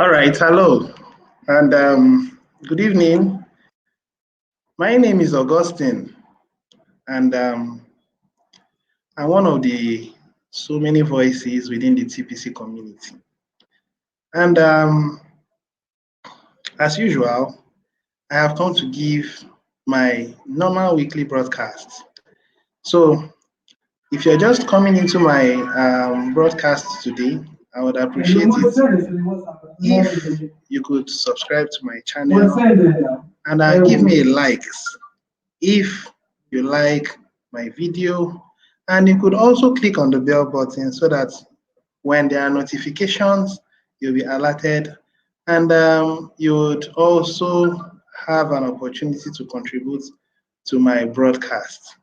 All right, hello, and good evening. My name is Augustine, and I'm one of the so many voices within the TPC community. And as usual, I have come to give my normal weekly broadcast. So, if you're just coming into my broadcast today, I would appreciate it if you could subscribe to my channel and give me a likes if you like my video, and you could also click on the bell button so that when there are notifications you'll be alerted, and you would also have an opportunity to contribute to my broadcast.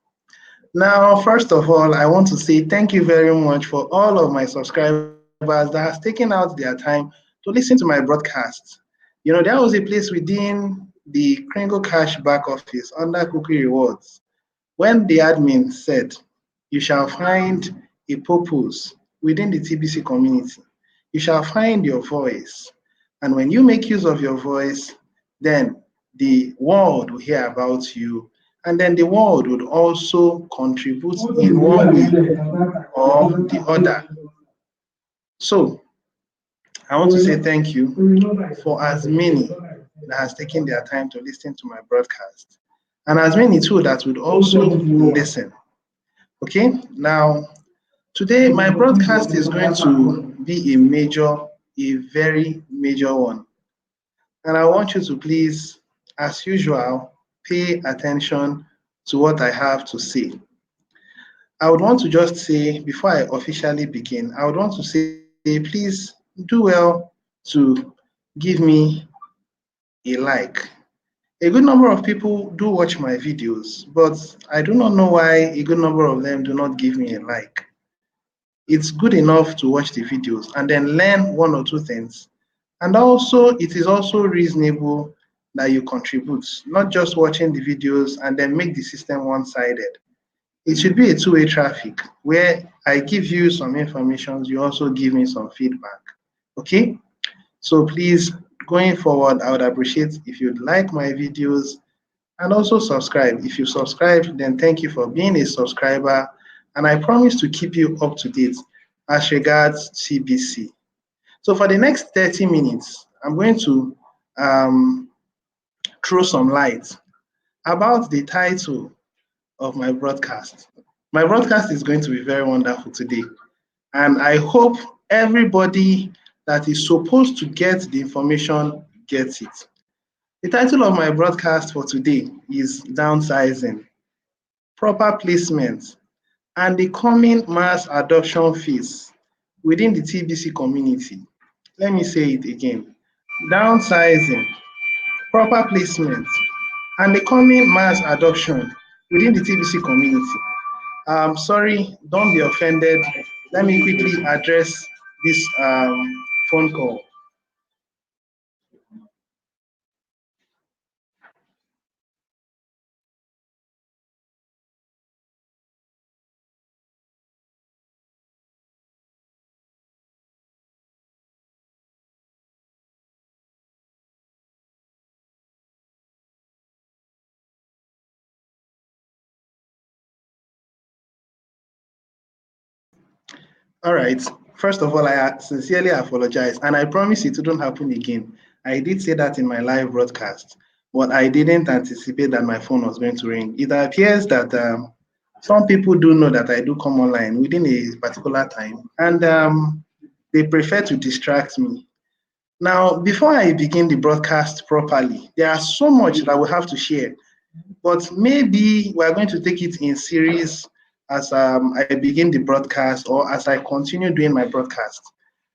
Now, first of all, I want to say thank you very much for all of my subscribers that has taken out their time to listen to my broadcasts. There was a place within the Kringle Cash back office under Cookie Rewards when the admin said, "You shall find a purpose within the TBC community. You shall find your voice. And when you make use of your voice, then the world will hear about you. And then the world would also contribute in one way or the other." So I want to say thank you for as many that has taken their time to listen to my broadcast, and as many too that would also listen. Okay, now today my broadcast is going to be a very major one. And I want you to please, as usual, pay attention to what I have to say. I would want to just say, before I officially begin, I would want to say, please do well to give me a like. A good number of people do watch my videos, but I do not know why a good number of them do not give me a like. It's good enough to watch the videos and then learn one or two things. And also, it is also reasonable that you contribute, not just watching the videos and then make the system one-sided. It should be a two-way traffic where I give you some information, you also give me some feedback. Okay? So please, going forward, I would appreciate if you'd like my videos and also subscribe. If you subscribe, then thank you for being a subscriber, and I promise to keep you up to date as regards TBC. So for the next 30 minutes, I'm going to um, throw some light about the title of my broadcast. My broadcast is going to be very wonderful today, and I hope everybody that is supposed to get the information gets it. The title of my broadcast for today is Downsizing, Proper Placement, and the Coming Mass Adoption Phase within the TBC community. Let me say it again. Downsizing, proper placement, and the coming mass adoption within the TBC community. Sorry, don't be offended. Let me quickly address this phone call. All right. First of all, I sincerely apologize, and I promise it wouldn't happen again. I did say that in my live broadcast, but I didn't anticipate that my phone was going to ring. It appears that some people do know that I do come online within a particular time, and they prefer to distract me. Now, before I begin the broadcast properly, there are so much that we have to share, but maybe we're going to take it in series as I begin the broadcast or as I continue doing my broadcast.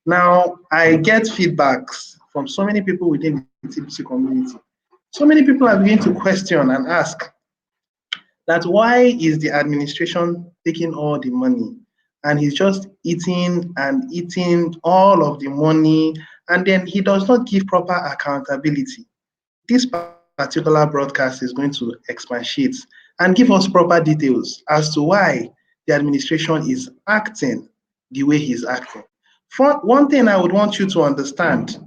Now, I get feedbacks from so many people within the TPC community. So many people are beginning to question and ask that why is the administration taking all the money and he's just eating and eating all of the money, and then he does not give proper accountability. This particular broadcast is going to expatiate and give us proper details as to why the administration is acting the way he's acting. For one thing I would want you to understand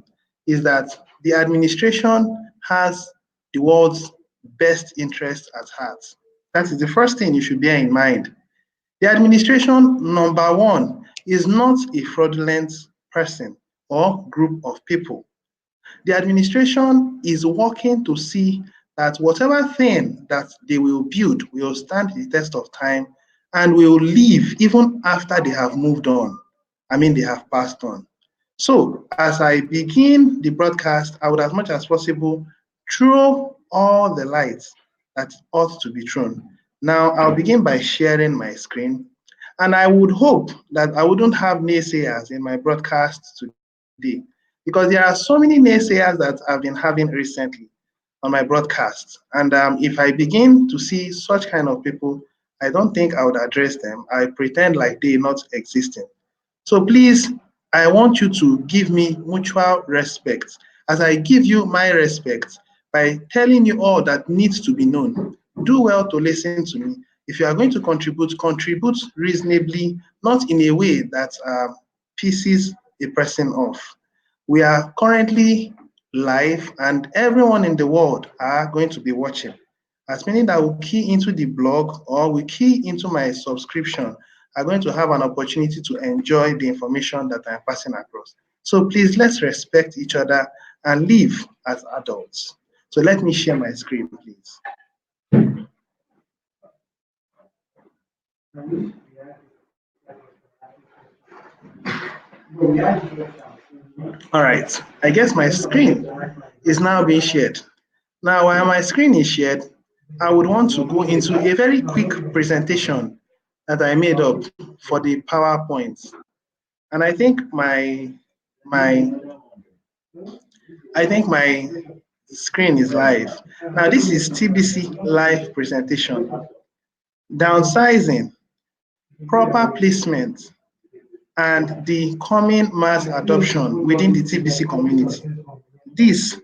is that the administration has the world's best interest at heart. That is the first thing you should bear in mind. The administration, number one, is not a fraudulent person or group of people. The administration is working to see that whatever thing that they will build will stand the test of time and will live even after they have moved on. I mean, they have passed on. So, as I begin the broadcast, I would, as much as possible, throw all the lights that ought to be thrown. Now, I'll begin by sharing my screen, and I would hope that I wouldn't have naysayers in my broadcast today, because there are so many naysayers that I've been having recently on my broadcasts. And if I begin to see such kind of people, I don't think I would address them. I pretend like they're not existing. So please, I want you to give me mutual respect as I give you my respect by telling you all that needs to be known. Do well to listen to me. If you are going to contribute, contribute reasonably, not in a way that pisses a person off. We are currently live and everyone in the world are going to be watching. As many that will key into the blog or will key into my subscription are going to have an opportunity to enjoy the information that I'm passing across. So please, let's respect each other and live as adults. So let me share my screen, please. All right, I guess my screen is now being shared. Now, while my screen is shared, I would want to go into a very quick presentation that I made up for the PowerPoint. And my my screen is live. Now this is TBC live presentation. Downsizing, proper placement, and the coming mass adoption within the TBC community. This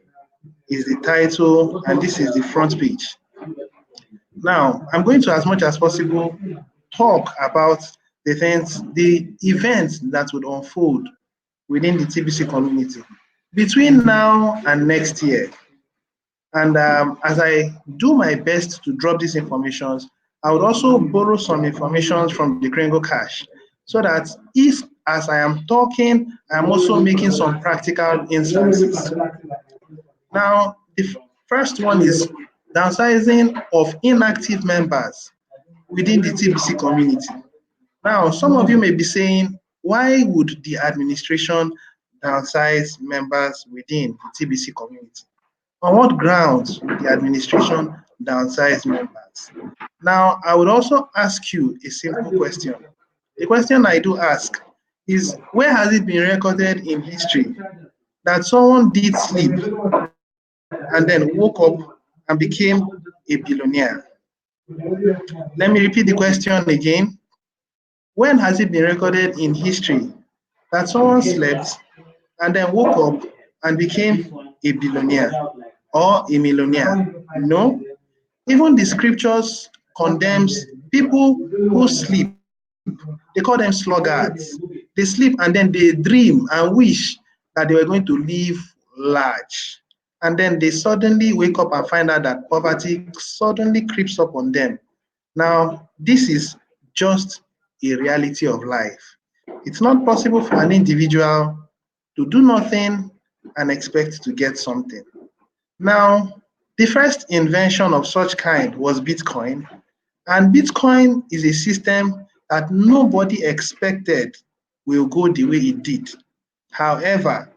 is the title and this is the front page. Now, I'm going to, as much as possible, talk about the events that would unfold within the TBC community between now and next year. And as I do my best to drop these informations, I would also borrow some information from the Kringle Cache so that if, as I am talking, I'm also making some practical instances. Now, the first one is downsizing of inactive members within the TBC community. Now, some of you may be saying, why would the administration downsize members within the TBC community? On what grounds would the administration downsize members? Now, I would also ask you a simple question. The question I do ask is, where has it been recorded in history that someone did sleep and then woke up and became a billionaire? Let me repeat the question again. When has it been recorded in history that someone slept and then woke up and became a billionaire or a millionaire? No. Even the scriptures condemns people who sleep. They call them sluggards. They sleep and then they dream and wish that they were going to live large. And then they suddenly wake up and find out that poverty suddenly creeps up on them. Now, this is just a reality of life. It's not possible for an individual to do nothing and expect to get something. Now, the first invention of such kind was Bitcoin, and Bitcoin is a system that nobody expected will go the way it did. However,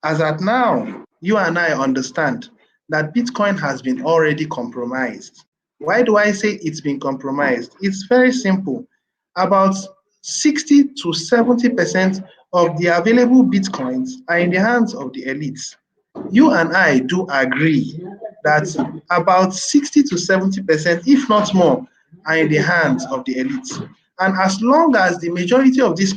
as at now, you and I understand that Bitcoin has been already compromised. Why do I say it's been compromised? It's very simple. About 60 to 70% of the available Bitcoins are in the hands of the elites. You and I do agree that about 60 to 70%, if not more, are in the hands of the elites. And as long as the majority of these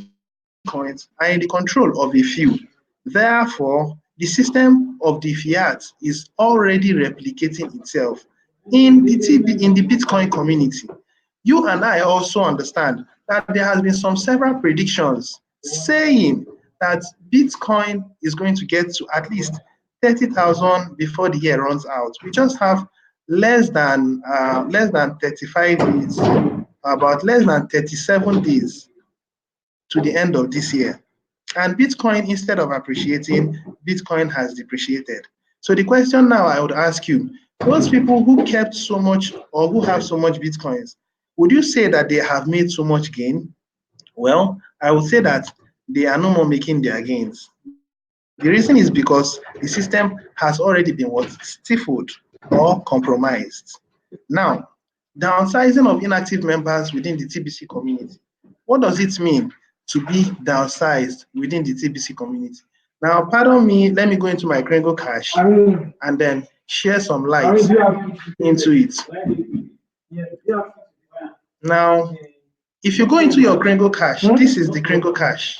coins are in the control of a few, therefore, the system of the fiat is already replicating itself in the Bitcoin community. You and I also understand that there has been some several predictions saying that Bitcoin is going to get to at least 30,000 before the year runs out. We just have less than 35 days, about less than 37 days to the end of this year. And Bitcoin, instead of appreciating, Bitcoin has depreciated. So the question now I would ask you, those people who kept so much or who have so much Bitcoins, would you say that they have made so much gain? Well, I would say that they are no more making their gains. The reason is because the system has already been what? Stifled or compromised. Now, downsizing of inactive members within the TBC community. What does it mean to be downsized within the TBC community? Now, pardon me, let me go into my Kringle cache and then share some light into it. Now, if you go into your Kringle cache, this is the Kringle cache.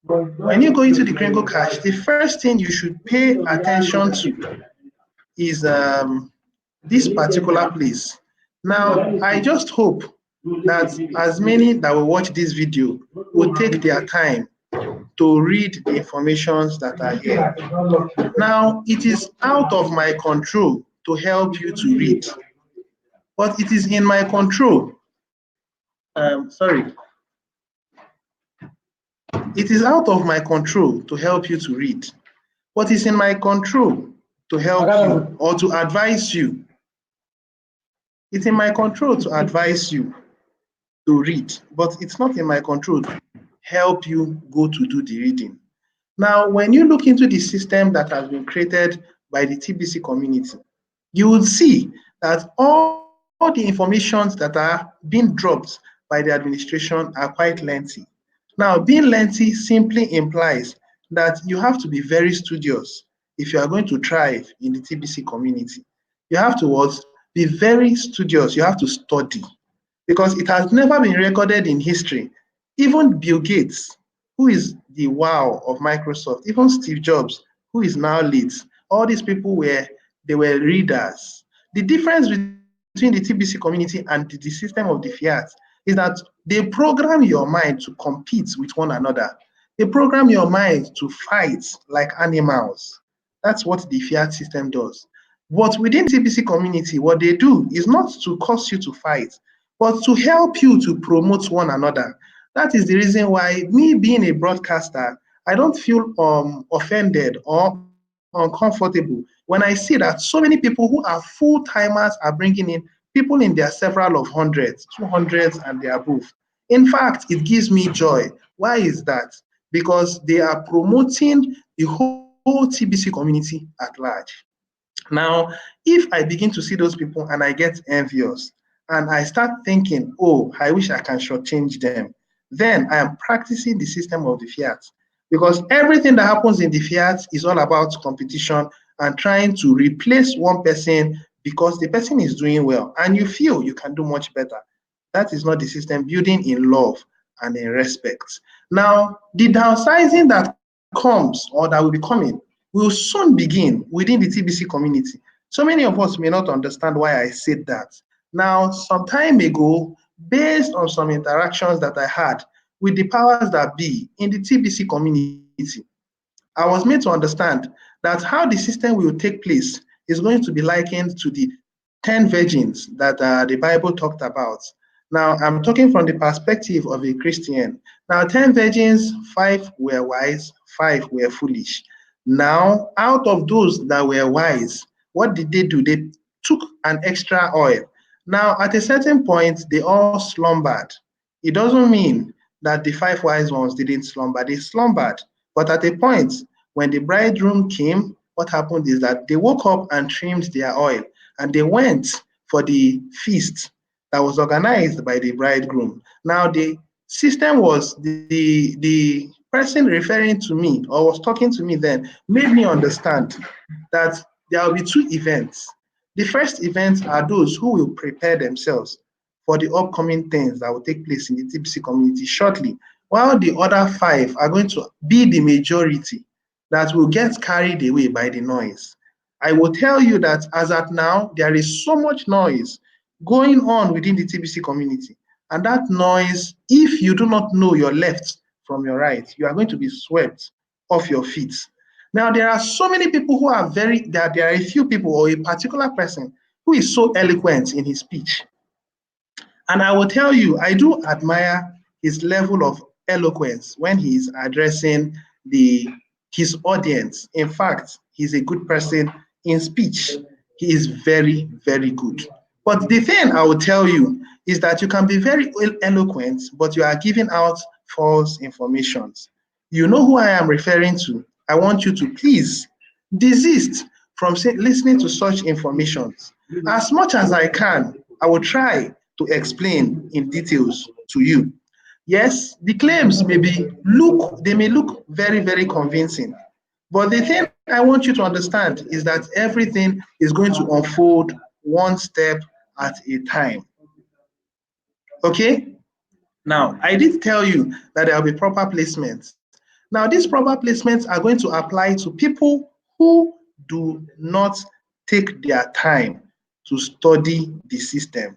When you go into the Kringle cache, the first thing you should pay attention to is this particular place. Now, I just hope that as many that will watch this video will take their time to read the informations that are here. Now, it is out of my control to help you to read, but it is in my control. Sorry, it is out of my control to help you to read, but it's in my control to help you or to advise you. It's in my control to advise you to read, but it's not in my control to help you go to do the reading. Now, when you look into the system that has been created by the TBC community, you will see that all the informations that are being dropped by the administration are quite lengthy. Now, being lengthy simply implies that you have to be very studious if you are going to thrive in the TBC community. You have to what? Be very studious. You have to study because it has never been recorded in history. Even Bill Gates, who is the wow of Microsoft, even Steve Jobs, who is now late, all these people were readers. The difference between the TBC community and the system of the fiat is that they program your mind to compete with one another. They program your mind to fight like animals. That's what the fiat system does. But within the TBC community, what they do is not to cause you to fight, but to help you to promote one another. That is the reason why me being a broadcaster, I don't feel offended or uncomfortable when I see that so many people who are full timers are bringing in people in their several of hundreds, 200s, and their above. In fact, it gives me joy. Why is that? Because they are promoting the whole TBC community at large. Now, if I begin to see those people and I get envious and I start thinking, oh, I wish I can shortchange them, then I am practicing the system of the fiat. Because everything that happens in the fiat is all about competition and trying to replace one person because the person is doing well and you feel you can do much better. That is not the system building in love and in respect. Now, the downsizing that comes or that will be coming will soon begin within the TBC community. So many of us may not understand why I said that. Now, some time ago, based on some interactions that I had with the powers that be in the TBC community, I was made to understand that how the system will take place is going to be likened to the 10 virgins that the Bible talked about. Now, I'm talking from the perspective of a Christian. Now, 10 virgins, 5 were wise, 5 were foolish. Now, out of those that were wise, what did they do? They took an extra oil. Now, at a certain point, they all slumbered. It doesn't mean that the 5 wise ones didn't slumber, they slumbered. But at a point, when the bridegroom came, what happened is that they woke up and trimmed their oil and they went for the feast that was organized by the bridegroom. Now, the system was the person referring to me or was talking to me then made me understand that there will be 2 events. The first event are those who will prepare themselves for the upcoming things that will take place in the TPC community shortly, while the other 5 are going to be the majority that will get carried away by the noise. I will tell you that as at now, there is so much noise going on within the TBC community. And that noise, if you do not know your left from your right, you are going to be swept off your feet. Now, there are so many people who are there are a few people or a particular person who is so eloquent in his speech. And I will tell you, I do admire his level of eloquence when he is addressing his audience. In fact, he's a good person in speech. He is very, very good. But the thing I will tell you is that you can be very eloquent, but you are giving out false information. You know who I am referring to. I want you to please desist from listening to such information. As much as I can, I will try to explain in details to you. Yes, the claims they may look very, very convincing. But the thing I want you to understand is that everything is going to unfold one step at a time. Okay? Now, I did tell you that there will be proper placements. Now, these proper placements are going to apply to people who do not take their time to study the system.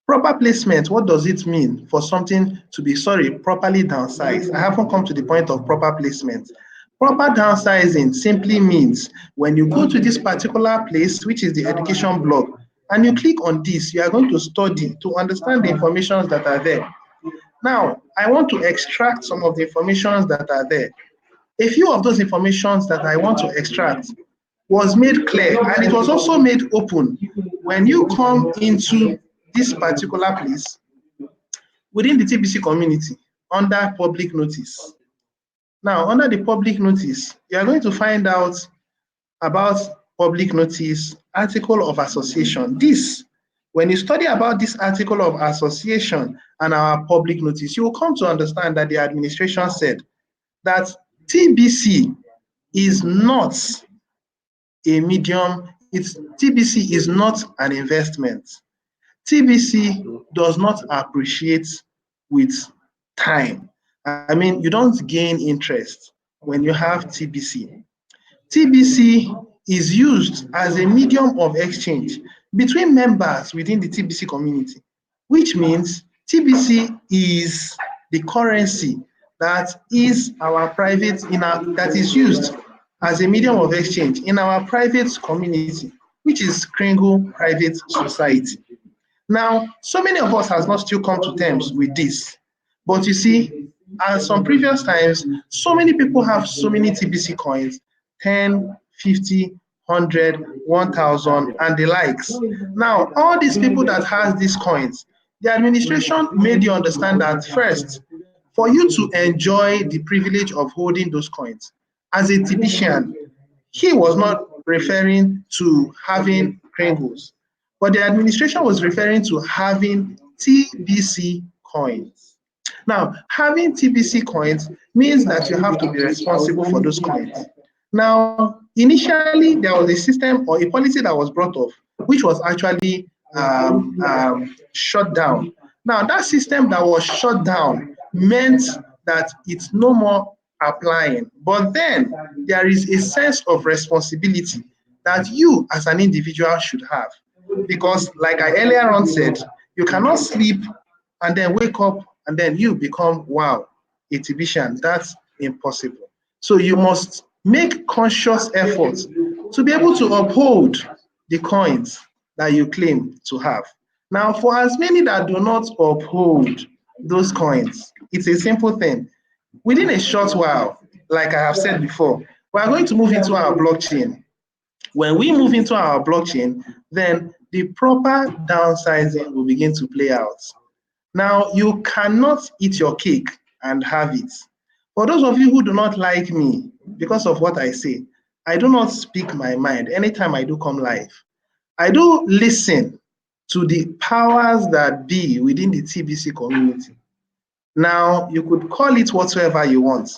Proper placement, what does it mean for something to be, properly downsized? I haven't come to the point of proper placement. Proper downsizing simply means when you go to this particular place, which is the education blog, and you click on this, you are going to study to understand the information that are there. Now, I want to extract some of the information that are there. A few of those informations that I want to extract was made clear, and it was also made open when you come into this particular place within the TPC community under public notice. Now, under the public notice, you are going to find out about public notice, article of association. This, when you study about this article of association and our public notice, you will come to understand that the administration said that TBC is not a medium, TBC is not an investment. TBC does not appreciate with time. I mean, you don't gain interest when you have TBC. TBC is used as a medium of exchange between members within the TBC community, which means TBC is the currency that is that is used as a medium of exchange in our private community, which is Kringle Private Society. Now, so many of us has not still come to terms with this. But you see, as some previous times, so many people have so many TBC coins, 10, 50, 100, 1,000, and the likes. Now, all these people that has these coins, the administration made you understand that first, for you to enjoy the privilege of holding those coins, as a TBCian, he was not referring to having Kringles, but the administration was referring to having TBC coins. Now, having TBC coins means that you have to be responsible for those coins. Now, initially, there was a system or a policy that was brought up, which was actually shut down. Now, that system that was shut down meant that it's no more applying. But then there is a sense of responsibility that you as an individual should have. Because, like I earlier on said, you cannot sleep and then wake up and then you become, wow, a Tibetan. That's impossible. So you must make conscious efforts to be able to uphold the coins that you claim to have. Now, for as many that do not uphold those coins, it's a simple thing. Within a short while, like I have said before, we are going to move into our blockchain. When we move into our blockchain, then the proper downsizing will begin to play out. Now, you cannot eat your cake and have it. For those of you who do not like me because of what I say, I do not speak my mind anytime I do come live. I do listen to the powers that be within the TBC community. Now, you could call it whatsoever you want,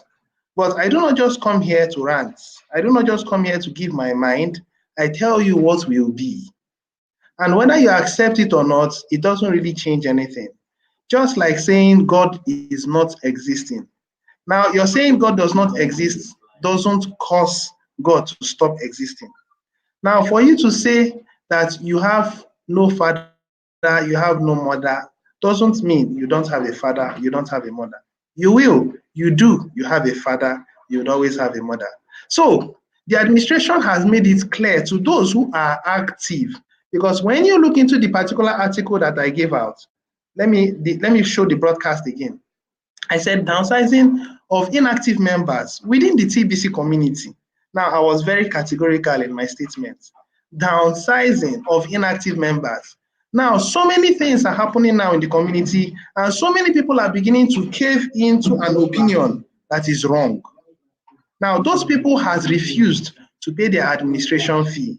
but I do not just come here to rant. I do not just come here to give my mind. I tell you what will be. And whether you accept it or not, it doesn't really change anything. Just like saying God is not existing. Now, you're saying God does not exist doesn't cause God to stop existing. Now, for you to say that you have no father, you have no mother, doesn't mean you don't have a father, you don't have a mother. You will, you do, you have a father, you would always have a mother. So the administration has made it clear to those who are active, because when you look into the particular article that I gave out, let me show the broadcast again. I said downsizing of inactive members within the TBC community. Now, I was very categorical in my statement. Downsizing of inactive members. Now, so many things are happening now in the community, and so many people are beginning to cave into an opinion that is wrong. Now, those people has refused to pay their administration fee.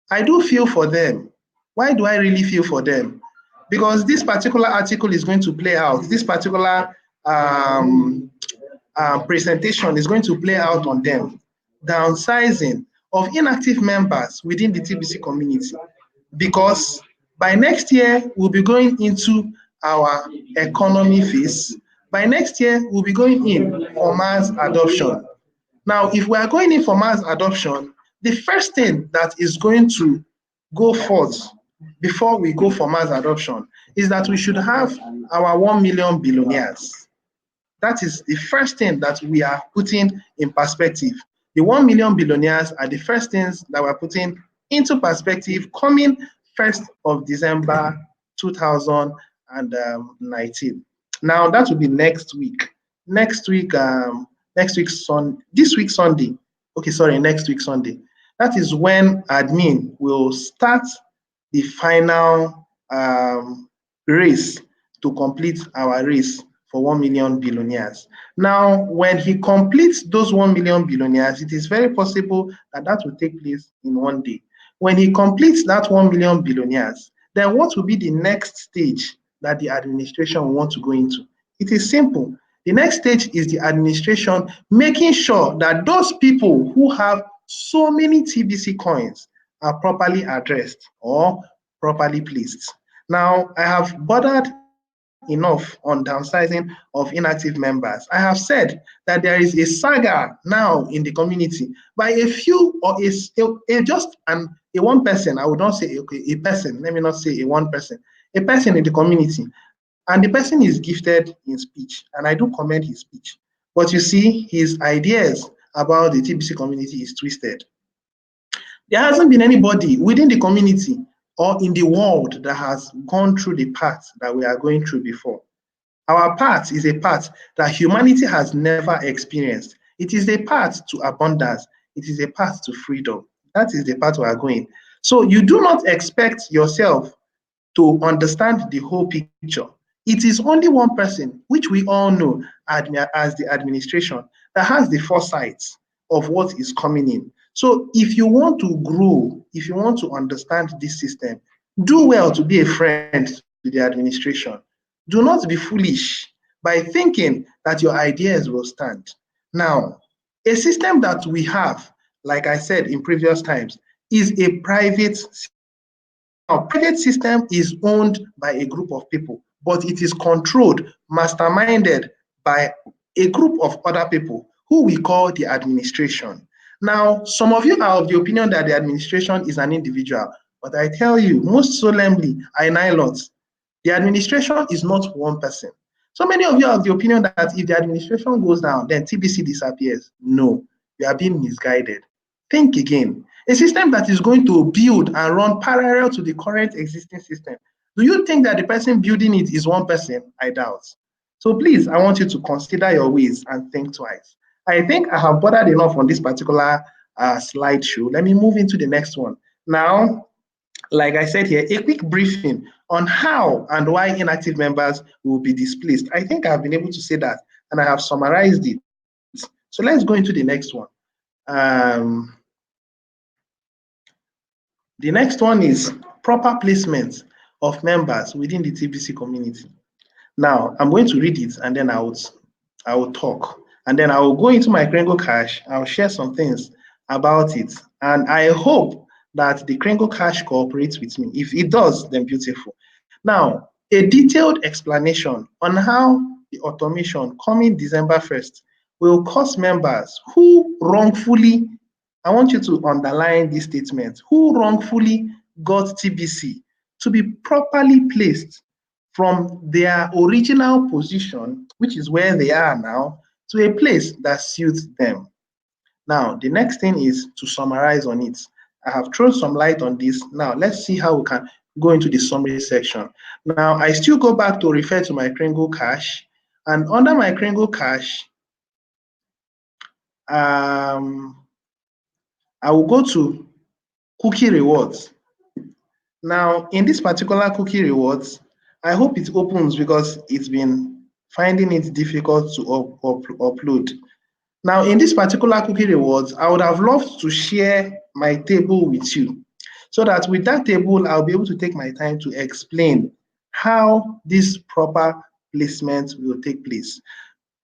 I do feel for them. Why do I really feel for them? Because this particular article is going to play out. This particular um, presentation is going to play out on them. Downsizing of inactive members within the TBC community. Because by next year, we'll be going into our economy phase. By next year, we'll be going in for mass adoption. Now, if we are going in for mass adoption, the first thing that is going to go forth before we go for mass adoption is that we should have our 1 million billionaires. That is the first thing that we are putting in perspective. The 1 million billionaires are the first things that we're putting into perspective coming 1st of December 2019. Now, that will be next week. Next week, this week Sunday. Okay, sorry, next week Sunday. That is when admin will start the final race to complete our race for 1 million billionaires. Now, when he completes those 1 million billionaires, it is very possible that that will take place in one day. When he completes that 1 million billionaires, then what will be the next stage that the administration will want to go into? It is simple. The next stage is the administration making sure that those people who have so many TBC coins are properly addressed or properly placed. Now, I have bothered enough on downsizing of inactive members. I have said that there is a saga now in the community by a few or a one person. I would not say a person. Let me not say a one person. A person in the community, and the person is gifted in speech, and I do commend his speech. But you see, his ideas about the TBC community is twisted. There hasn't been anybody within the community or in the world that has gone through the path that we are going through before. Our path is a path that humanity has never experienced. It is a path to abundance. It is a path to freedom. That is the path we are going. So you do not expect yourself to understand the whole picture. It is only one person, which we all know as the administration, that has the foresight of what is coming in. So if you want to grow, if you want to understand this system, do well to be a friend to the administration. Do not be foolish by thinking that your ideas will stand. Now, a system that we have, like I said in previous times, is a private system. Now, private system is owned by a group of people, but it is controlled, masterminded by a group of other people who we call the administration. Now, some of you are of the opinion that the administration is an individual, but I tell you, most solemnly, I not. The administration is not one person. So many of you have the opinion that if the administration goes down, then TBC disappears. No, you are being misguided. Think again. A system that is going to build and run parallel to the current existing system. Do you think that the person building it is one person? I doubt. So please, I want you to consider your ways and think twice. I think I have bothered enough on this particular slideshow. Let me move into the next one. Now, like I said here, a quick briefing on how and why inactive members will be displaced. I think I've been able to say that and I have summarized it. So let's go into the next one. Um, the next one is proper placement of members within the TBC community. Now, I'm going to read it and then I will talk. And then I will go into my Kringle Cache. I'll share some things about it. And I hope that the Kringle Cache cooperates with me. If it does, then beautiful. Now, a detailed explanation on how the automation coming December 1st will cause members who wrongfully, I want you to underline this statement, who wrongfully got TBC to be properly placed from their original position, which is where they are now, to a place that suits them. Now, the next thing is to summarize on it. I have thrown some light on this. Now, let's see how we can go into the summary section. Now, I still go back to refer to my Kringle cache, and under my Kringle cache, I will go to cookie rewards. Now, in this particular cookie rewards, I hope it opens because it's been finding it difficult to upload. Now, in this particular cookie rewards, I would have loved to share my table with you so that with that table, I'll be able to take my time to explain how this proper placement will take place.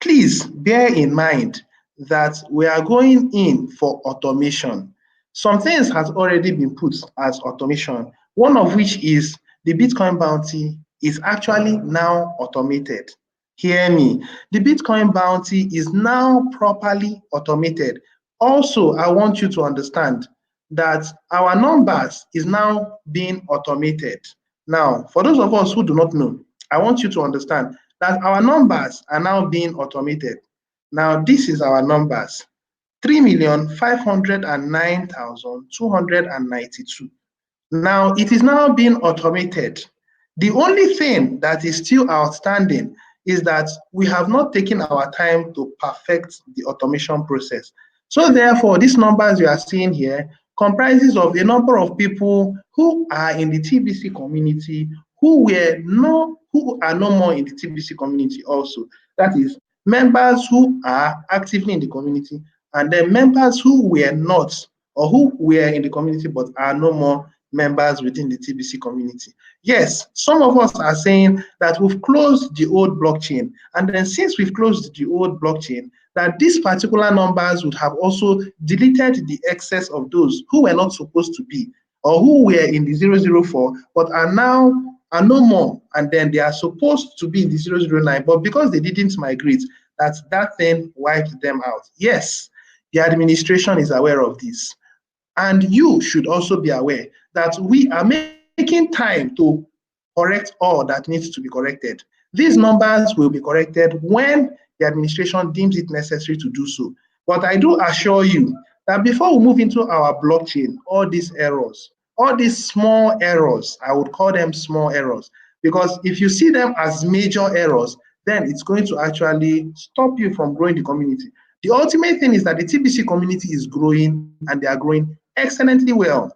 Please bear in mind that we are going in for automation. Some things has already been put as automation, one of which is the Bitcoin bounty is actually now automated. Hear me. The Bitcoin bounty is now properly automated. Also, I want you to understand that our numbers is now being automated. Now, for those of us who do not know, I want you to understand that our numbers are now being automated. Now, this is our numbers, 3,509,292. Now, it is now being automated. The only thing that is still outstanding is that we have not taken our time to perfect the automation process. So therefore, these numbers you are seeing here comprises of a number of people who are in the TBC community who are no more in the TBC community also. That is, members who are actively in the community, and then members who were not or who were in the community but are no more members within the TBC community. Yes, some of us are saying that we've closed the old blockchain, and then since we've closed the old blockchain, that these particular numbers would have also deleted the excess of those who were not supposed to be or who were in the 004 but are no more, and then they are supposed to be in the 009, but because they didn't migrate, that thing wiped them out. Yes, the administration is aware of this. And you should also be aware that we are making time to correct all that needs to be corrected. These numbers will be corrected when the administration deems it necessary to do so. But I do assure you that before we move into our blockchain, all these errors, all these small errors, I would call them small errors, because if you see them as major errors, then it's going to actually stop you from growing the community. The ultimate thing is that the TBC community is growing and they are growing excellently well.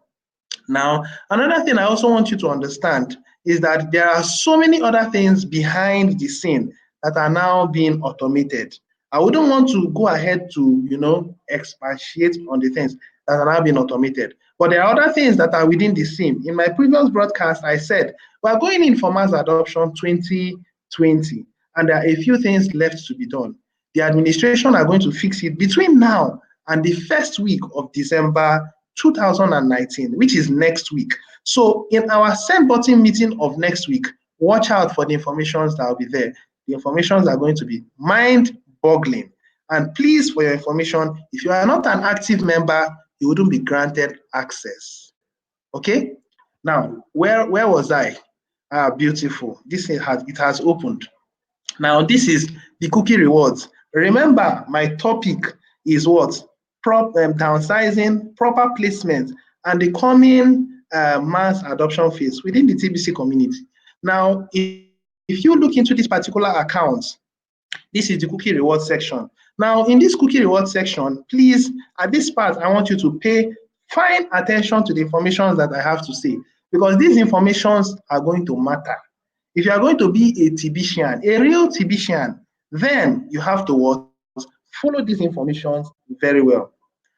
Now, another thing I also want you to understand is that there are so many other things behind the scene that are now being automated. I wouldn't want to go ahead to, expatiate on the things that are now being automated. But there are other things that are within the scene. In my previous broadcast, I said, we're going in for mass adoption 2020, and there are a few things left to be done. The administration are going to fix it between now and the first week of December 2019, which is next week. So in our send button meeting of next week, watch out for the informations that will be there. The informations are going to be mind-boggling. And please, for your information, if you are not an active member, you wouldn't be granted access. Okay? Now, where was I? Beautiful. It has opened. Now, this is the cookie rewards. Remember, my topic is what? Downsizing, proper placement, and the coming mass adoption phase within the TBC community. Now, if you look into this particular account, this is the cookie reward section. Now, in this cookie reward section, please, at this part, I want you to pay fine attention to the information that I have to say, because these informations are going to matter. If you are going to be a TBCian, a real TBCian, then you have to what? Follow these informations very well.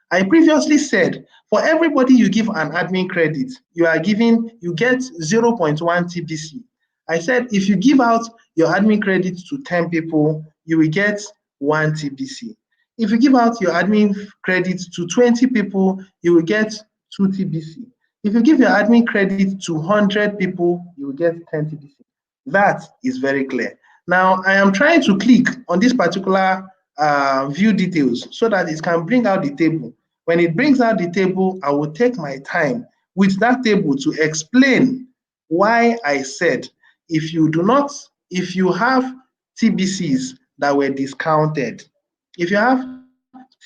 I previously said, for everybody you give an admin credit, you get 0.1 TBC. I said, if you give out your admin credit to 10 people, you will get 1 TBC. If you give out your admin credit to 20 people, you will get 2 TBC. If you give your admin credit to 100 people, you will get 10 TBC. That is very clear. Now, I am trying to click on this particular view details so that it can bring out the table. When it brings out the table, I will take my time with that table to explain why I said if you do not, if you have TBCs that were discounted, if you have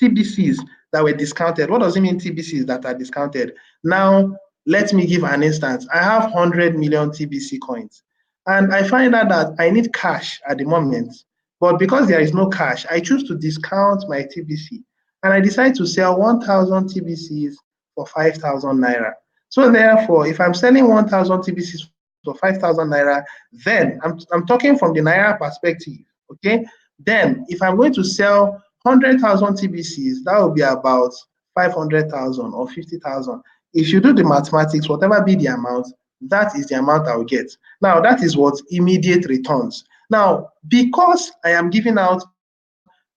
TBCs that were discounted, what does it mean TBCs that are discounted? Now, let me give an instance. I have 100 million TBC coins, and I find out that I need cash at the moment, but because there is no cash, I choose to discount my TBC, and I decide to sell 1,000 TBCs for 5,000 naira. So therefore, if I'm selling 1,000 TBCs for 5,000 naira, then I'm talking from the naira perspective, okay? Then if I'm going to sell 100,000 TBCs, that will be about 500,000 or 50,000. If you do the mathematics, whatever be the amount, that is the amount I will get. Now, that is what immediate returns. Now, because I am giving out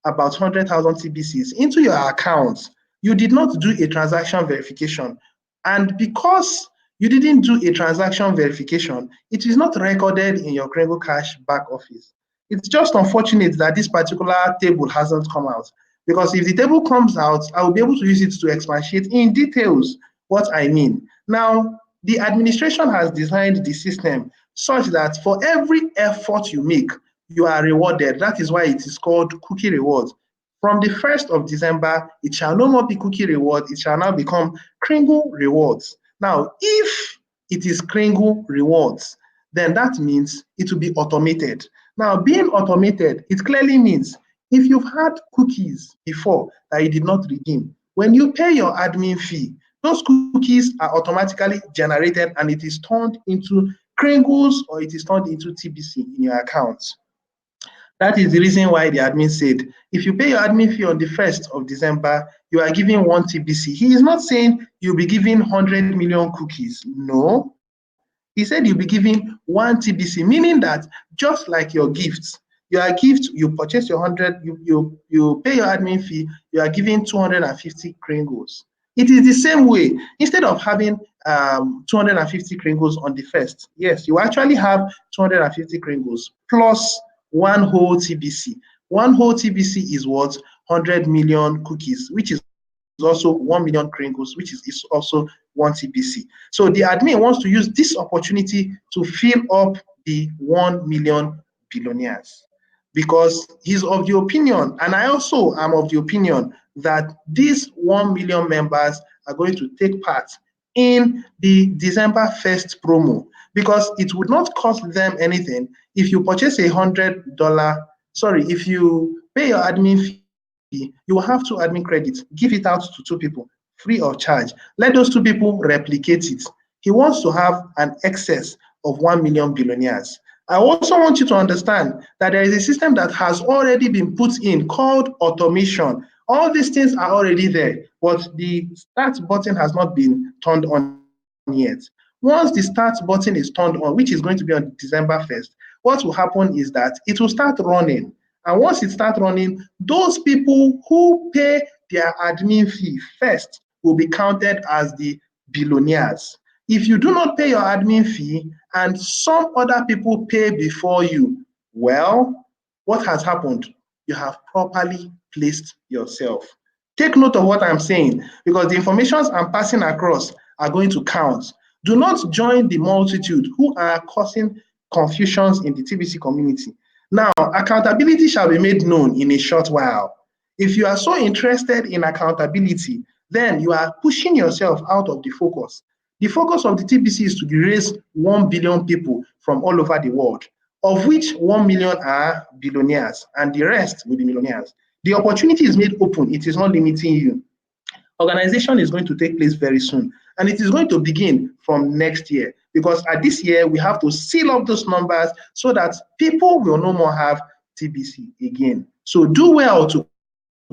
about 100,000 TBCs into your account, you did not do a transaction verification. And because you didn't do a transaction verification, it is not recorded in your Kringle Cash back office. It's just unfortunate that this particular table hasn't come out, because if the table comes out, I will be able to use it to expatiate in details what I mean. Now, the administration has designed the system such that for every effort you make, you are rewarded. That is why it is called cookie rewards. From the 1st of December, it shall no more be cookie reward, it shall now become Kringle rewards. Now, if it is Kringle rewards, then that means it will be automated. Now, being automated, it clearly means if you've had cookies before that you did not redeem, when you pay your admin fee, those cookies are automatically generated and it is turned into Kringles or it is turned into TBC in your account. That is the reason why the admin said, if you pay your admin fee on the 1st of December, you are giving 1 TBC. He is not saying you'll be giving 100 million cookies. No. He said you'll be giving 1 TBC, meaning that just like your gifts, your gift, you purchase your 100, you pay your admin fee, you are giving 250 Kringles. It is the same way. Instead of having 250 Kringles on the 1st, yes, you actually have 250 Kringles plus one whole TBC. One whole TBC is what? 100 million cookies, which is also 1 million Kringles, which is also 1 TBC. So the admin wants to use this opportunity to fill up the 1 million billionaires, because he's of the opinion, and I also am of the opinion, that these 1 million members are going to take part in the December 1st promo, because it would not cost them anything if you purchase $100, sorry, if you pay your admin fee, you will have 2 admin credits, give it out to 2 people free of charge. Let those 2 people replicate it. He wants to have an excess of 1 million billionaires. I also want you to understand that there is a system that has already been put in called automation. All these things are already there, but the start button has not been turned on yet. Once the start button is turned on, which is going to be on December 1st, what will happen is that it will start running. And once it starts running, those people who pay their admin fee first will be counted as the billionaires. If you do not pay your admin fee and some other people pay before you, well, what has happened? You have properly placed yourself. Take note of what I'm saying, because the informations I'm passing across are going to count. Do not join the multitude who are causing confusions in the TBC community. Now, accountability shall be made known in a short while. If you are so interested in accountability, then you are pushing yourself out of the focus. The focus of the TPC is to raise 1 billion people from all over the world, of which 1 million are billionaires and the rest will be millionaires. The opportunity is made open, it is not limiting you. Organization is going to take place very soon, and it is going to begin from next year, because at this year we have to seal up those numbers so that people will no more have TBC again. So do well to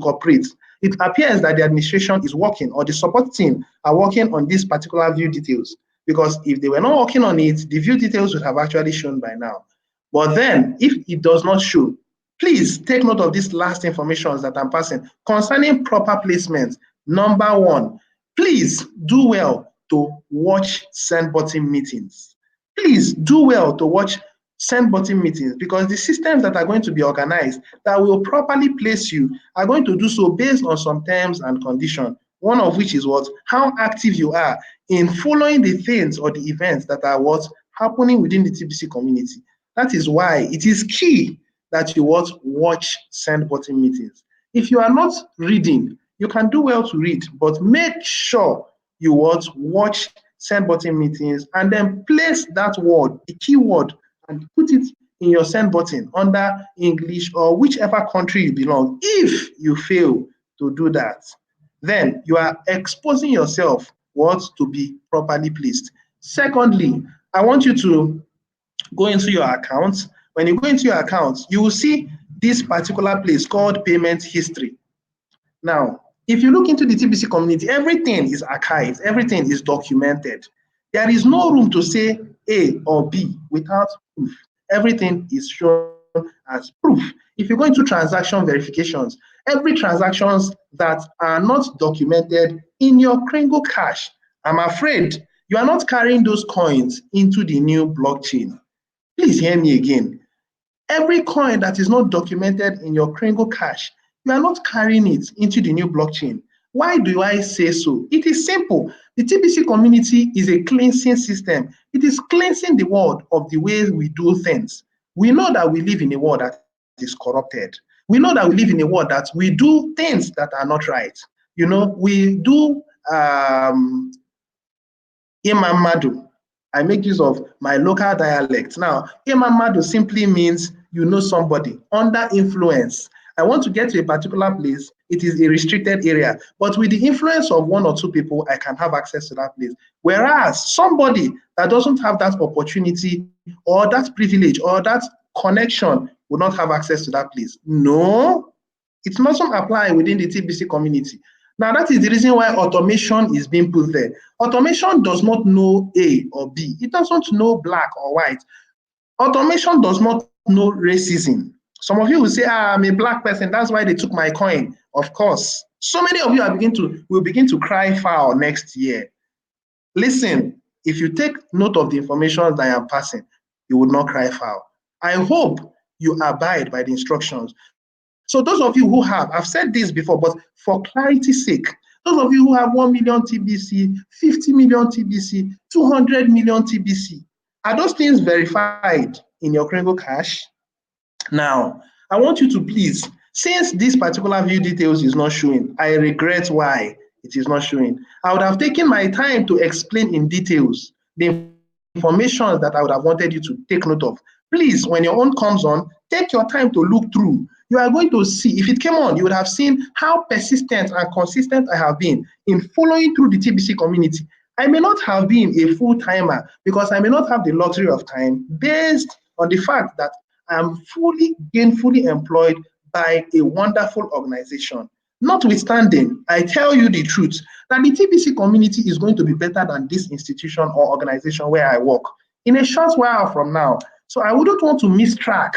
cooperate. It appears that the administration is working, or the support team are working on this particular view details, because if they were not working on it, the view details would have actually shown by now. But then, if it does not show, please take note of these last information that I'm passing concerning proper placement. Number 1, please do well to watch send button meetings. Please do well to watch send button meetings, because the systems that are going to be organized that will properly place you are going to do so based on some terms and conditions. One of which is what? How active you are in following the things or the events that are what? happening within the TPC community. That is why it is key that you watch send button meetings. If you are not reading, you can do well to read, but make sure you watch send button meetings and then place that word, the keyword, and put it in your send button under English or whichever country you belong. If you fail to do that, then you are exposing yourself to be properly placed. Secondly, I want you to go into your account. When you go into your account, you will see this particular place called payment history. Now, if you look into the TPC community, everything is archived, everything is documented. There is no room to say A or B without proof. Everything is shown as proof. If you go into transaction verifications, every transactions that are not documented in your Kringle Cash, I'm afraid you are not carrying those coins into the new blockchain. Please hear me again. Every coin that is not documented in your Kringle Cash, you are not carrying it into the new blockchain. Why do I say so? It is simple. The TPC community is a cleansing system. It is cleansing the world of the way we do things. We know that we live in a world that is corrupted. We know that we live in a world that we do things that are not right. We do Imamadu. I make use of my local dialect. Now, Imamadu simply means you know somebody under influence. I want to get to a particular place, it is a restricted area, but with the influence of one or two people, I can have access to that place. Whereas somebody that doesn't have that opportunity or that privilege or that connection will not have access to that place. No, it mustn't apply within the TBC community. Now, that is the reason why automation is being put there. Automation does not know A or B. It doesn't know black or white. Automation does not know racism. Some of you will say, I'm a black person, that's why they took my coin. Of course. So many of you will begin to cry foul next year. Listen, if you take note of the information that I am passing, you will not cry foul. I hope you abide by the instructions. So those of you who have, I've said this before, but for clarity's sake, those of you who have 1 million TBC, 50 million TBC, 200 million TBC, are those things verified in your Kringle Cash? Now, I want you to please, since this particular view details is not showing, I regret why it is not showing. I would have taken my time to explain in details the information that I would have wanted you to take note of. Please, when your own comes on, take your time to look through. You are going to see, if it came on, you would have seen how persistent and consistent I have been in following through the TBC community. I may not have been a full-timer because I may not have the luxury of time based on the fact that I am gainfully employed by a wonderful organization. Notwithstanding, I tell you the truth, that the TPC community is going to be better than this institution or organization where I work in a short while from now. So I wouldn't want to miss track.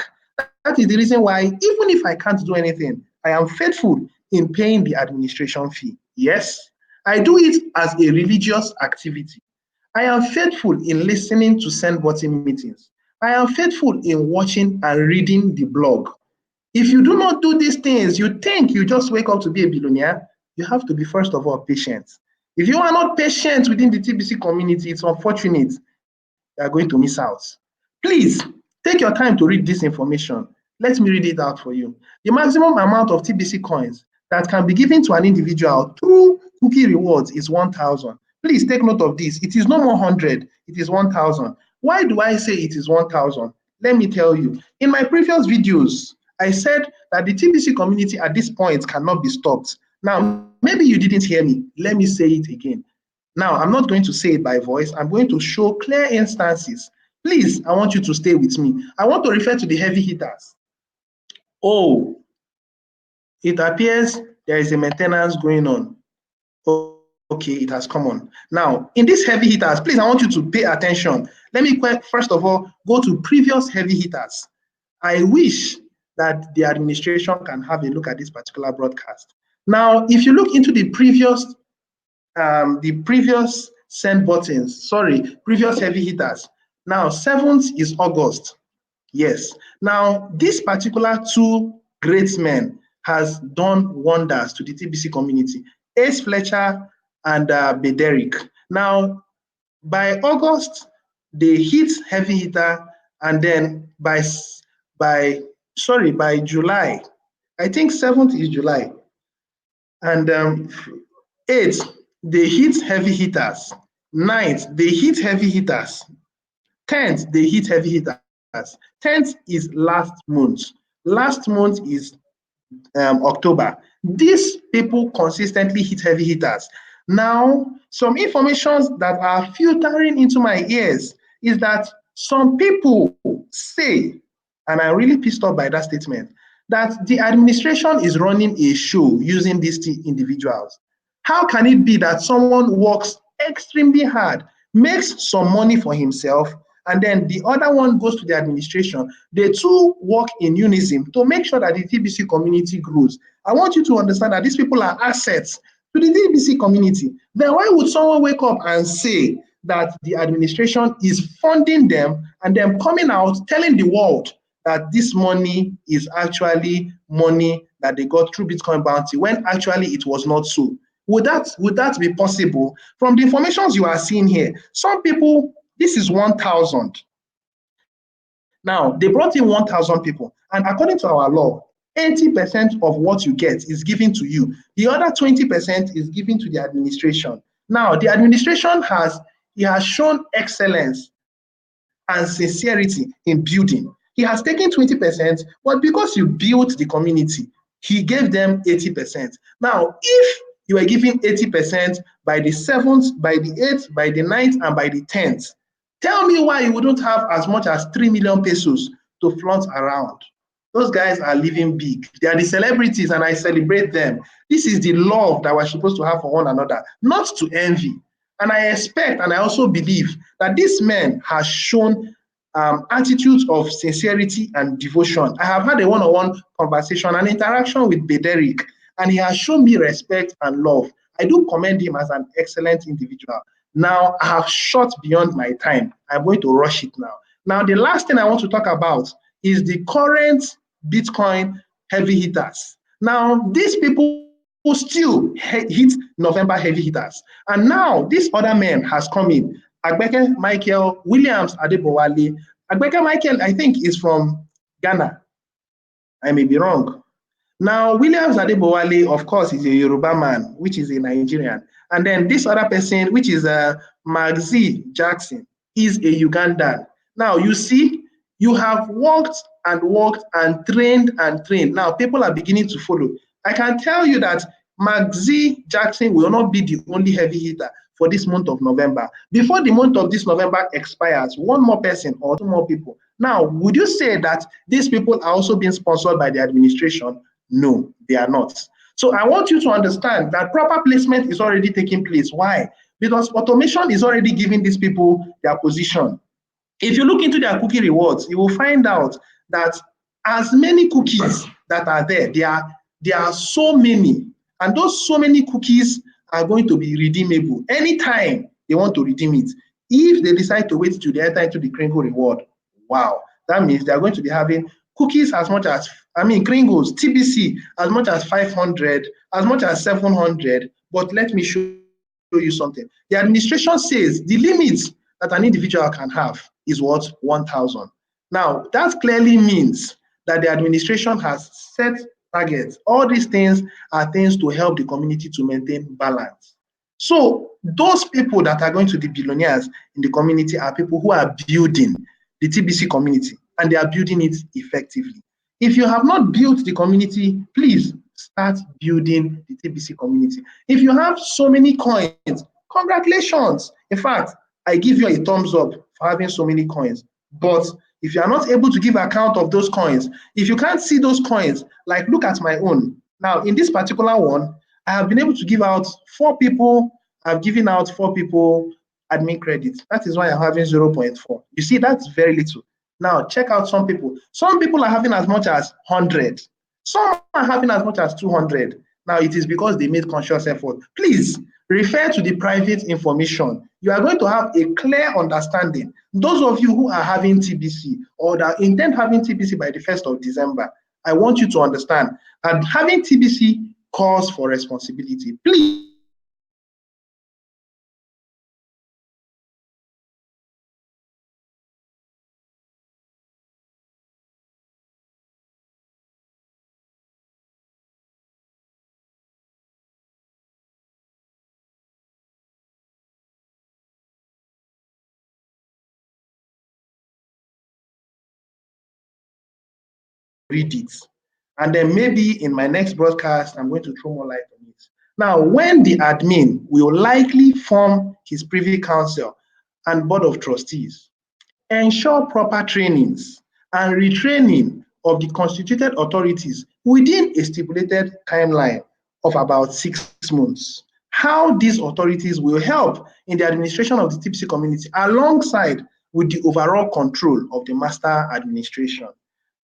That is the reason why, even if I can't do anything, I am faithful in paying the administration fee. Yes, I do it as a religious activity. I am faithful in listening to send button meetings. I am faithful in watching and reading the blog. If you do not do these things, you think you just wake up to be a billionaire, you have to be, first of all, patient. If you are not patient within the TBC community, it's unfortunate you are going to miss out. Please take your time to read this information. Let me read it out for you. The maximum amount of TBC coins that can be given to an individual through cookie rewards is 1,000. Please take note of this. It is no more 100, it is 1,000. Why do I say it is 1,000? Let me tell you. In my previous videos, I said that the TBC community at this point cannot be stopped. Now, maybe you didn't hear me. Let me say it again. Now, I'm not going to say it by voice. I'm going to show clear instances. Please, I want you to stay with me. I want to refer to the heavy hitters. Oh, it appears there is a maintenance going on. Okay, it has come on. Now, in these heavy hitters, please, I want you to pay attention. Let me first of all go to previous heavy hitters. I wish that the administration can have a look at this particular broadcast. Now, if you look into the previous send buttons, previous heavy hitters. Now, 7th is August. Yes. Now, this particular two great men has done wonders to the TBC community. Ace Fletcher and Bederick. Now, by August they hit heavy hitter, and then by July, I think 7th is July, and 8th they hit heavy hitters, 9th they hit heavy hitters, 10th they hit heavy hitters. 10th is last month. Last month is October. These people consistently hit heavy hitters. Now, some information that are filtering into my ears is that some people say, and I'm really pissed off by that statement, that the administration is running a show using these individuals. How can it be that someone works extremely hard, makes some money for himself, and then the other one goes to the administration? The two work in unison to make sure that the TBC community grows. I want you to understand that these people are assets to the TBC community. Then why would someone wake up and say that the administration is funding them and then coming out telling the world that this money is actually money that they got through Bitcoin bounty, when actually it was not so? Would that be possible? From the informations you are seeing here, some people, this is 1,000. Now, they brought in 1,000 people, and according to our law, 80% of what you get is given to you. The other 20% is given to the administration. Now, the administration has shown excellence and sincerity in building. He has taken 20%, but because you built the community, he gave them 80%. Now, if you are giving 80% by the 7th, by the 8th, by the 9th, and by the 10th, tell me why you wouldn't have as much as 3 million pesos to flaunt around. Those guys are living big. They are the celebrities, and I celebrate them. This is the love that we're supposed to have for one another, not to envy. And I expect, and I also believe that this man has shown attitudes of sincerity and devotion. I have had a one-on-one conversation, an interaction with Bederick, and he has shown me respect and love. I do commend him as an excellent individual. Now, I have shot beyond my time. I'm going to rush it now. Now, the last thing I want to talk about is the current Bitcoin heavy hitters. Now, these people still hit November heavy hitters. And now, this other man has come in. Agbeke Michael Williams Adebowale. Agbeke Michael, I think, is from Ghana. I may be wrong. Now, Williams Adebowale, of course, is a Yoruba man, which is a Nigerian. And then this other person, which is Magzi Jackson, is a Ugandan. Now, you see, you have worked and worked and trained and trained. Now, people are beginning to follow. I can tell you that Magzi Jackson will not be the only heavy hitter for this month of November. Before the month of this November expires, one more person or two more people. Now, would you say that these people are also being sponsored by the administration? No, they are not. So I want you to understand that proper placement is already taking place. Why? Because automation is already giving these people their position. If you look into their cookie rewards, you will find out that as many cookies that are there are so many, and those so many cookies are going to be redeemable anytime they want to redeem it. If they decide to wait till they enter into the Kringle reward, wow, that means they are going to be having cookies as much as, Kringles, TBC, as much as 500, as much as 700. But let me show you something. The administration says the limits that an individual can have is what? 1,000. Now, that clearly means that the administration has set targets. All these things are things to help the community to maintain balance. So those people that are going to be billionaires in the community are people who are building the TBC community, and they are building it effectively. If you have not built the community, please start building the TBC community. If you have so many coins, congratulations. In fact, I give you a thumbs up for having so many coins. But if you are not able to give account of those coins, if you can't see those coins, like look at my own. Now, in this particular one, I have been able to give out 4 people. I've given out 4 people admin credit. That is why I'm having 0.4. You see, that's very little. Now, check out some people. Some people are having as much as 100. Some are having as much as 200. Now, it is because they made conscious effort. Please refer to the private information. You are going to have a clear understanding. Those of you who are having TBC or that intend having TBC by the 1st of December, I want you to understand that having TBC calls for responsibility. Please read it. And then maybe in my next broadcast, I'm going to throw more light on it. Now, when the admin will likely form his privy council and board of trustees, ensure proper trainings and retraining of the constituted authorities within a stipulated timeline of about 6 months. How these authorities will help in the administration of the TPC community alongside with the overall control of the master administration,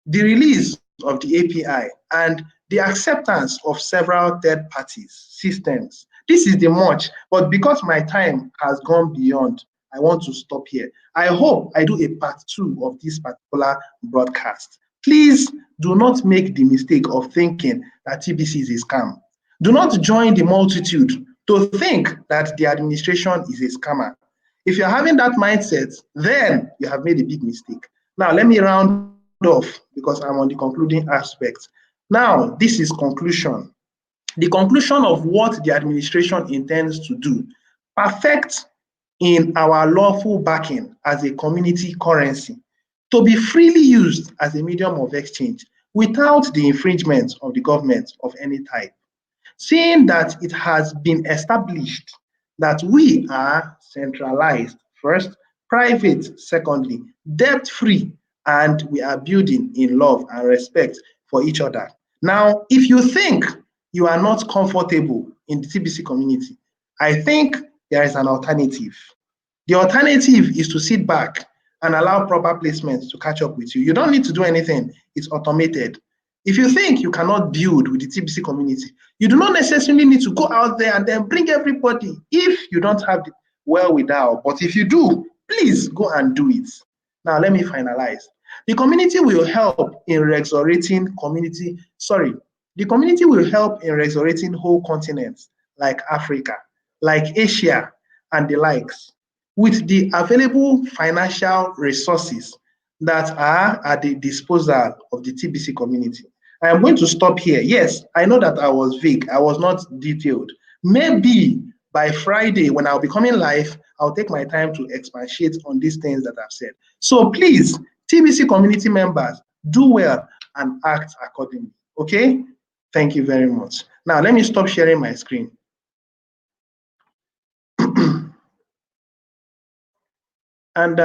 the release of the API, and the acceptance of several third parties systems. This is the much, but because my time has gone beyond, I want to stop here. I hope I do a part 2 of this particular broadcast. Please do not make the mistake of thinking that TBC is a scam. Do not join the multitude to think that the administration is a scammer. If you're having that mindset, then you have made a big mistake. Now, let me round off because I'm on the concluding aspect. Now, this is conclusion. The conclusion of what the administration intends to do: perfect in our lawful backing as a community currency, to be freely used as a medium of exchange without the infringement of the government of any type. Seeing that it has been established that we are centralized first, private secondly, debt-free, and we are building in love and respect for each other. Now, if you think you are not comfortable in the TBC community, I think there is an alternative. The alternative is to sit back and allow proper placements to catch up with you. You don't need to do anything, it's automated. If you think you cannot build with the TBC community, you do not necessarily need to go out there and then bring everybody if you don't have the wherewithal. But if you do, please go and do it. Now, let me finalize. The community will help in resurrecting the community will help in resurrecting whole continents like Africa, like Asia, and the likes, with the available financial resources that are at the disposal of the TBC community. I am going to stop here. Yes, I know that I was vague. I was not detailed. Maybe by Friday, when I'll be coming live, I'll take my time to expatiate on these things that I've said. So please, TBC community members, do well and act accordingly. Okay? Thank you very much. Now, let me stop sharing my screen. And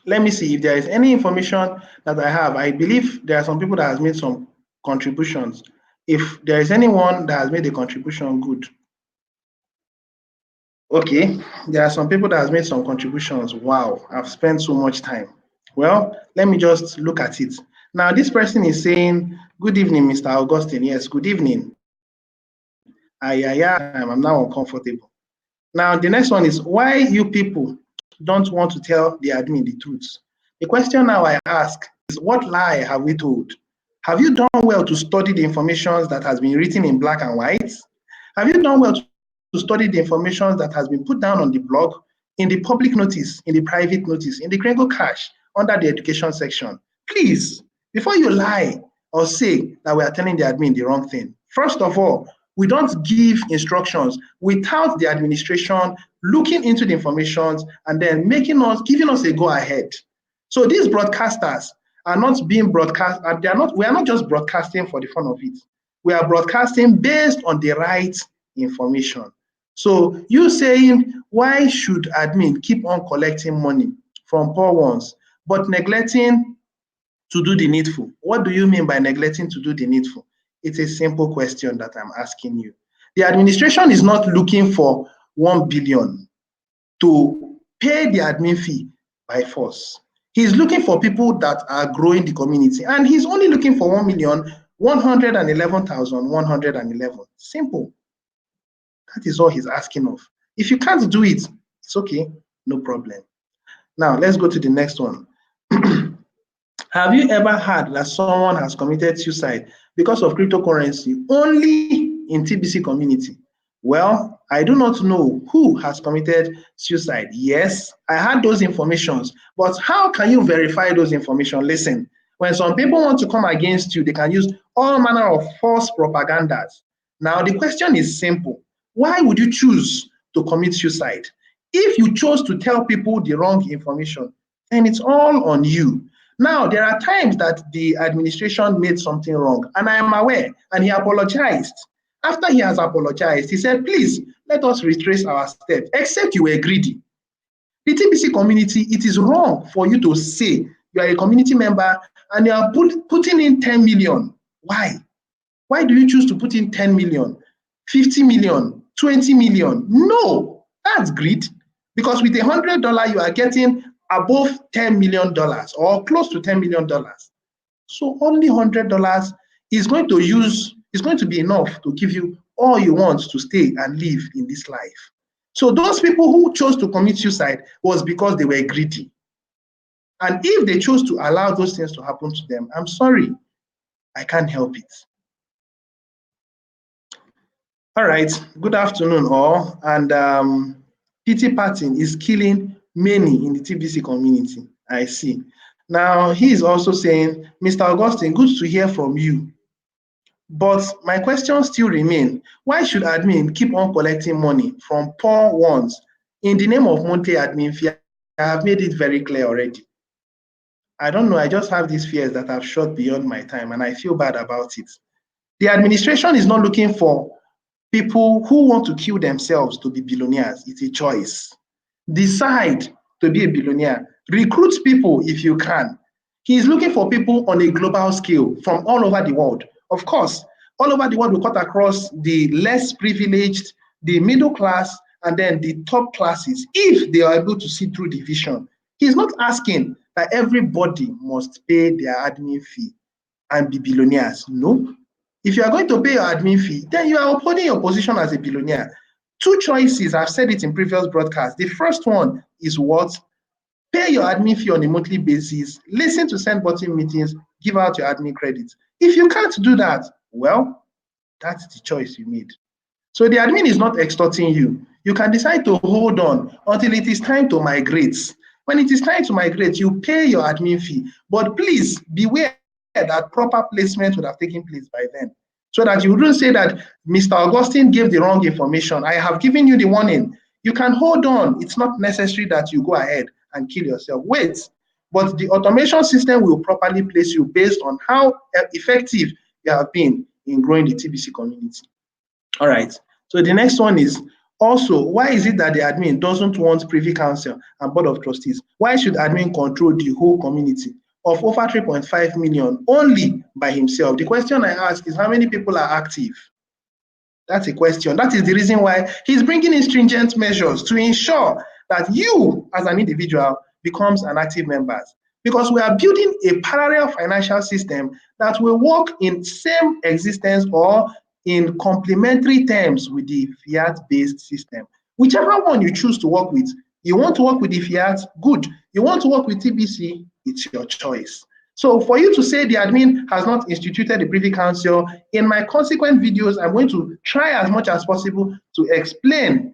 let me see if there is any information that I have. I believe there are some people that has made some contributions. If there is anyone that has made a contribution, good. Okay, there are some people that has made some contributions. Wow, I've spent so much time. Well, let me just look at it. Now, this person is saying, good evening, Mr. Augustine. Yes, good evening. I'm now uncomfortable. Now, the next one is, why you people don't want to tell the admin the truth? The question now I ask is, what lie have we told? Have you done well to study the information that has been written in black and white? Have you done well to study the information that has been put down on the blog, in the public notice, in the private notice, in the Kringle Cash, under the education section? Please, before you lie or say that we are telling the admin the wrong thing, first of all, we don't give instructions without the administration looking into the information and then giving us a go ahead. So these broadcasters are not being broadcast, we are not just broadcasting for the fun of it. We are broadcasting based on the right information. So you saying, why should admin keep on collecting money from poor ones, but neglecting to do the needful? What do you mean by neglecting to do the needful? It's a simple question that I'm asking you. The administration is not looking for 1 billion to pay the admin fee by force. He's looking for people that are growing the community, and he's only looking for 1,111,111. Simple. That is all he's asking of. If you can't do it, it's okay, no problem. Now, let's go to the next one. Have you ever heard that someone has committed suicide because of cryptocurrency only in TBC community? Well, I do not know who has committed suicide. Yes, I had those informations, but how can you verify those information? Listen, when some people want to come against you, they can use all manner of false propagandas. Now, the question is simple. Why would you choose to commit suicide? If you chose to tell people the wrong information, then it's all on you. Now, there are times that the administration made something wrong, and I am aware, and he apologized. After he has apologized, he said, please, let us retrace our steps, except you were greedy. The TPC community, it is wrong for you to say you are a community member and you are putting in 10 million. Why? Why do you choose to put in 10 million, 50 million, 20 million? No, that's greed. Because with $100, you are getting above $10 million or close to $10 million. So only $100 is going to be enough to give you all you want to stay and live in this life. So those people who chose to commit suicide was because they were greedy. And if they chose to allow those things to happen to them, I'm sorry, I can't help it. All right, good afternoon all. And pity parting is killing many in the TBC community, I see. Now, he is also saying, Mr. Augustine, good to hear from you. But my questions still remain. Why should admin keep on collecting money from poor ones in the name of monthly admin fee? I have made it very clear already. I don't know, I just have these fears that have shot beyond my time and I feel bad about it. The administration is not looking for people who want to kill themselves to be billionaires. It's a choice. Decide to be a billionaire. Recruit people if you can. He is looking for people on a global scale from all over the world. Of course, all over the world we cut across the less privileged, the middle class, and then the top classes, if they are able to see through the vision. He's not asking that everybody must pay their admin fee and be billionaires. No. If you are going to pay your admin fee, then you are upholding your position as a billionaire. Two choices, I've said it in previous broadcasts. The first one is what? Pay your admin fee on a monthly basis, listen to send button meetings, give out your admin credits. If you can't do that, well, that's the choice you made. So the admin is not extorting you. You can decide to hold on until it is time to migrate. When it is time to migrate, you pay your admin fee. But please beware that proper placement would have taken place by then. So that you wouldn't say that Mr. Augustine gave the wrong information. I have given you the warning. You can hold on. It's not necessary that you go ahead and kill yourself. Wait. But the automation system will properly place you based on how effective you have been in growing the TBC community. All right. So the next one is also, why is it that the admin doesn't want privy council and board of trustees? Why should admin control the whole community of over 3.5 million only by himself? The question I ask is, how many people are active? That's a question. That is the reason why he's bringing in stringent measures to ensure that you, as an individual, becomes an active member. Because we are building a parallel financial system that will work in same existence or in complementary terms with the fiat-based system. Whichever one you choose to work with, you want to work with the fiat, good. You want to work with TBC, it's your choice. So for you to say the admin has not instituted the Privy Council, in my consequent videos, I'm going to try as much as possible to explain.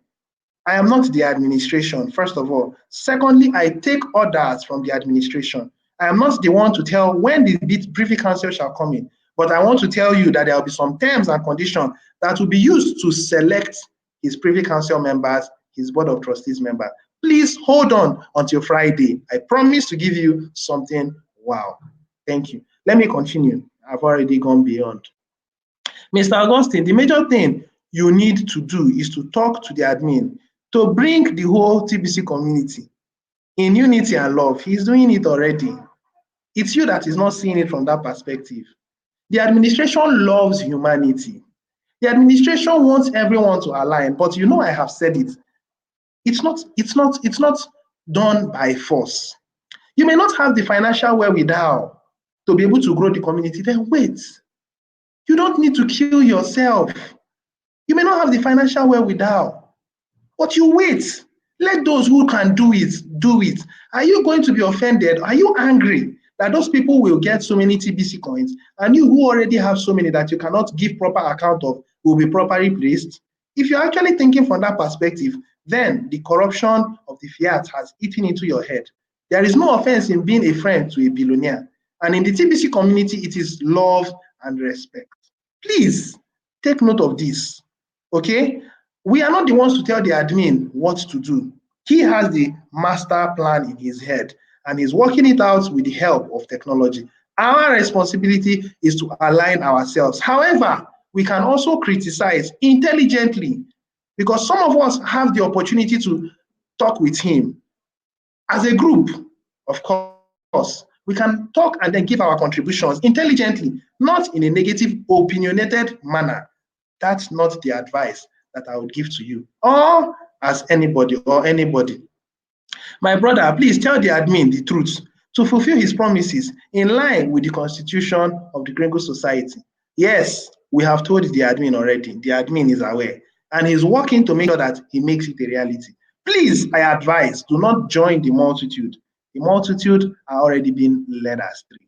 I am not the administration, first of all. Secondly, I take orders from the administration. I am not the one to tell when the Privy Council shall come in, but I want to tell you that there will be some terms and conditions that will be used to select his Privy Council members, his Board of Trustees member. Please hold on until Friday. I promise to give you something wow. Thank you. Let me continue. I've already gone beyond. Mr. Augustine, the major thing you need to do is to talk to the admin to bring the whole TBC community in unity and love. He's doing it already. It's you that is not seeing it from that perspective. The administration loves humanity. The administration wants everyone to align, but you know I have said it. It's not done by force. You may not have the financial wherewithal to be able to grow the community, then wait. You don't need to kill yourself. You may not have the financial wherewithal, but you wait. Let those who can do it, do it. Are you going to be offended? Are you angry that those people will get so many TBC coins and you who already have so many that you cannot give proper account of will be properly placed? If you're actually thinking from that perspective, then the corruption of the fiat has eaten into your head. There is no offense in being a friend to a billionaire. And in the TBC community, it is love and respect. Please take note of this, okay? We are not the ones to tell the admin what to do. He has the master plan in his head. and he's working it out with the help of technology. Our responsibility is to align ourselves. However, we can also criticize intelligently, because some of us have the opportunity to talk with him as a group. Of course, we can talk and then give our contributions intelligently, not in a negative, opinionated manner. That's not the advice that I would give to you or as anybody. My brother, please tell the admin the truth to fulfill his promises in line with the constitution of the Gringo Society. Yes, we have told the admin already. The admin is aware and he's working to make sure that he makes it a reality. Please, I advise, do not join the multitude. The multitude are already being led astray.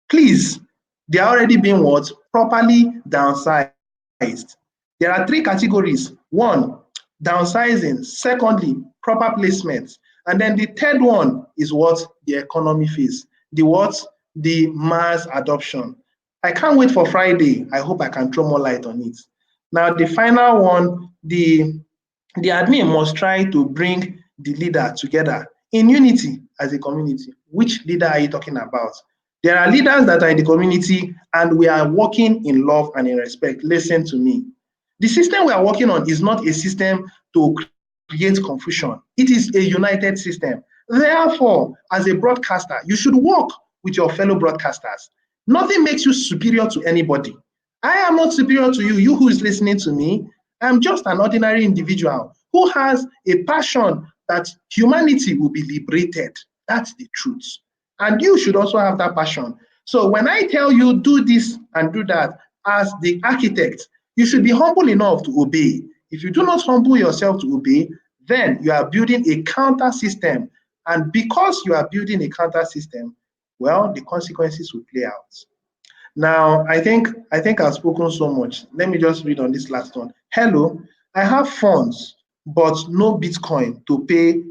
Please, they are already being what? Properly downsized. There are three categories. One, downsizing. Secondly, proper placement. And then the third one is what? The economy phase. The what? The mass adoption. I can't wait for Friday. I hope I can throw more light on it. Now, the final one, the admin must try to bring the leader together in unity as a community. Which leader are you talking about? There are leaders that are in the community and we are working in love and in respect. Listen to me. The system we are working on is not a system to create confusion. It is a united system. Therefore, as a broadcaster, you should work with your fellow broadcasters. Nothing makes you superior to anybody. I am not superior to you, you who is listening to me. I'm just an ordinary individual who has a passion that humanity will be liberated. That's the truth. And you should also have that passion. So when I tell you do this and do that as the architect, you should be humble enough to obey. If you do not humble yourself to obey, then you are building a counter system. And because you are building a counter system, well, the consequences will play out. Now, I think I've spoken so much. Let me just read on this last one. Hello, I have funds, but no Bitcoin to pay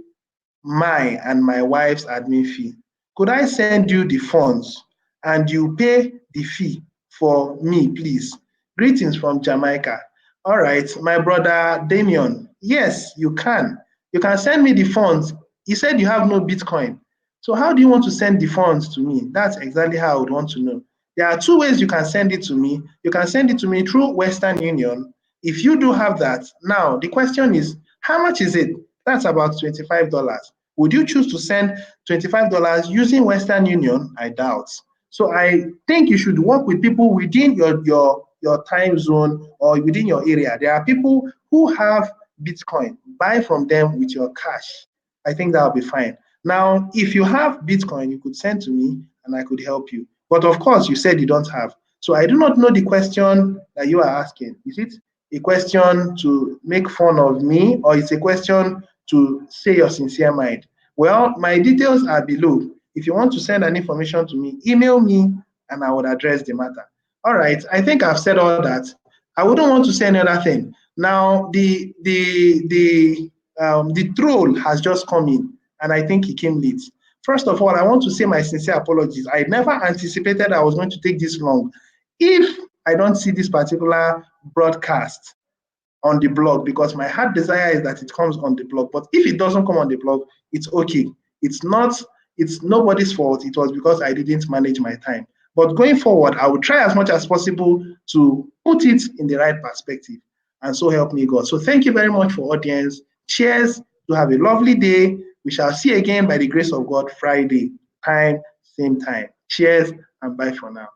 my and my wife's admin fee. Could I send you the funds and you pay the fee for me, please? Greetings from Jamaica. All right, my brother Damien. Yes, you can. You can send me the funds. You said you have no Bitcoin. So how do you want to send the funds to me? That's exactly how I would want to know. There are two ways you can send it to me. You can send it to me through Western Union. If you do have that, now the question is, how much is it? That's about $25. Would you choose to send $25 using Western Union? I doubt. So I think you should work with people within your time zone or within your area. There are people who have Bitcoin. Buy from them with your cash. I think that'll be fine. Now, if you have Bitcoin, you could send to me and I could help you. But of course, you said you don't have. So I do not know the question that you are asking. Is it a question to make fun of me or it's a question to say your sincere mind? Well, my details are below. If you want to send any information to me, email me and I would address the matter. All right, I think I've said all that. I wouldn't want to say any other thing. Now, the troll has just come in, and I think he came late. First of all, I want to say my sincere apologies. I never anticipated I was going to take this long. If I don't see this particular broadcast on the blog, because my heart desire is that it comes on the blog. But if it doesn't come on the blog, it's okay. It's nobody's fault. It was because I didn't manage my time. But going forward, I will try as much as possible to put it in the right perspective. And so help me God. So thank you very much for audience. Cheers. To have a lovely day. We shall see again by the grace of God Friday, time, same time. Cheers and bye for now.